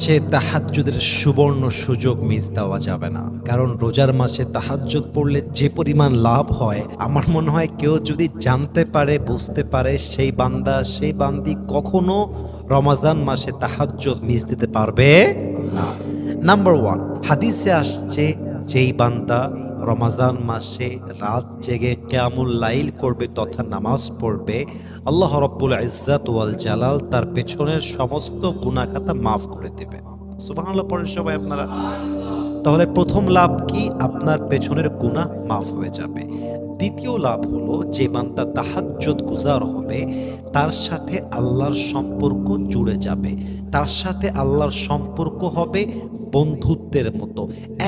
মাসে তাহাজ্জুদের সুবর্ণ সুযোগ মিস দেওয়া যাবে না। কারণ রোজার মাসে তাহাজ্জুদ পড়লে যে পরিমাণ লাভ হয়, আমার মনে হয় কেউ যদি জানতে পারে, বুঝতে পারে, সেই বান্দা, সেই বান্দি কখনো রমাজান মাসে তাহাজ্জুদ মিস দিতে পারবে না। নাম্বার 1, হাদিসে আসছে যেই বান্দা রমাজান মাসে রাত জেগে কিয়ামুল লাইল করবে তথা নামাজ পড়বে, আল্লাহ রাব্বুল ইজ্জাত ওয়াল জালাল তার পেছনের সমস্ত গুনাহ খাতা মাফ করে দেবে। সুবহানাল্লাহ পড়েন সবাই আপনারা। তাহলে প্রথম লাভ কি? আপনার পেছনের গুনাহ মাফ হয়ে যাবে। দ্বিতীয় লাভ হলো যে বান্দা তাহাজ্জুদ গুজার হবে তার সাথে আল্লাহর সম্পর্ক জুড়ে যাবে, তার সাথে আল্লাহর সম্পর্ক হবে বন্ধুত্বের মতো।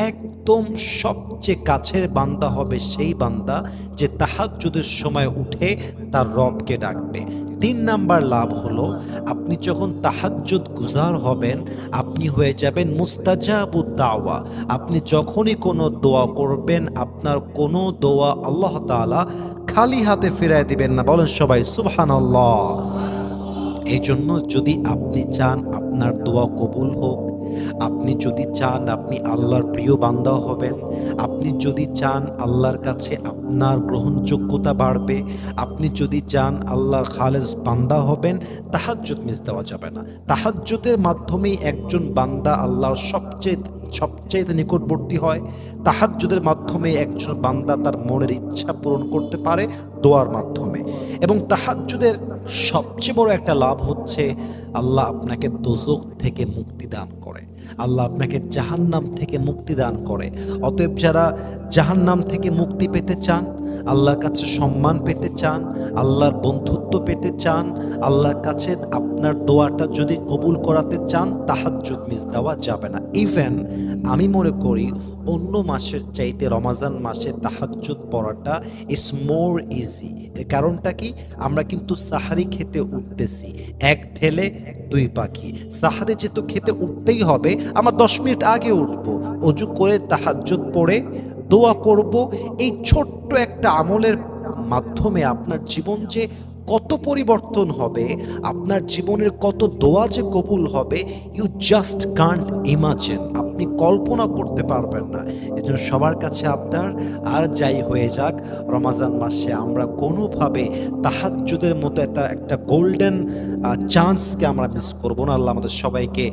একদম সবচেয়ে কাছের বান্দা হবে সেই বান্দা যে তাহাজ্জুদের সময় উঠে তার রবকে ডাকবে। 3 নাম্বার লাভ হলো আপনি যখন তাহাজ্জুদ গুজার হবেন আপনি হয়ে যাবেন মুস্তাজাবুদ দাওয়া। আপনি যখনই কোনো দোয়া করবেন আপনার কোনো দোয়া আল্লাহ তাআলা খালি হাতে ফিরায় দিবেন না। বলেন সবাই সুবহানাল্লাহ। এই জন্য যদি আপনি চান আপনার দোয়া কবুল হোক, আপনি যদি চান আপনি আল্লাহর প্রিয় বান্দা হবেন, আপনি যদি চান আল্লাহর কাছে আপনার গ্রহণযোগ্যতা বাড়বে, আপনি যদি চান আল্লাহর খালেস বান্দা হবেন, তাহাজ্জুদ মিস দেওয়া যাবে না। তাহাজ্জুদের মাধ্যমেই একজন বান্দা আল্লাহর সবচেয়ে নিকটবর্তী হয়। তাহাজ্জুদের মাধ্যমে একজন বান্দা তার মনের ইচ্ছা পূরণ করতে পারে দোয়ার মাধ্যমে। এবং তাহাজ্জুদের সবচেয়ে বড় একটা লাভ হচ্ছে আল্লাহ আপনাকে দোজখ থেকে মুক্তি দান করে, আল্লাহ আপনাকে জাহান্নাম থেকে মুক্তি দান করে। অতএব যারা জাহান্নাম থেকে মুক্তি পেতে চান, আল্লাহর কাছে সম্মান পেতে চান, আল্লাহর বন্ধুত্ব পেতে চান, আল্লাহর কাছে আপনার দোয়াটা যদি কবুল করাতে চান, তাহাজ্জুদ মিস দেওয়া যাবে না। ইভেন আমি মনে করি অন্য মাসের চাইতে রমাজান মাসে তাহাজ্জুদ পড়াটা ইজ মোর ইজি। এর কারণটা কি? আমরা কিন্তু সাহারি খেতে উঠতেছি, এক ঢেলে দুই পাখি। সাহারি যেহেতু খেতে উঠতেই হবে, আমরা 10 মিনিট আগে উঠবো, অজু করে তাহাজ্জুদ পড়ে দোয়া করব। এই ছোট্ট একটা আমলের মাধ্যমে আপনার জীবন যে কত পরিবর্তন হবে, আপনার জীবনের কত দোয়া যে কবুল হবে, ইউ জাস্ট কান্ট ইমাজিন। আপনি কল্পনা করতে পারবেন না। এজন্য সবার কাছে আবদার, আর যাই হয়ে যাক রমাজান মাসে আমরা কোনোভাবে তাহাজ্জুদের মতো একটা গোল্ডেন চান্সকে আমরা মিস করব না। আল্লাহ আমাদের সবাইকে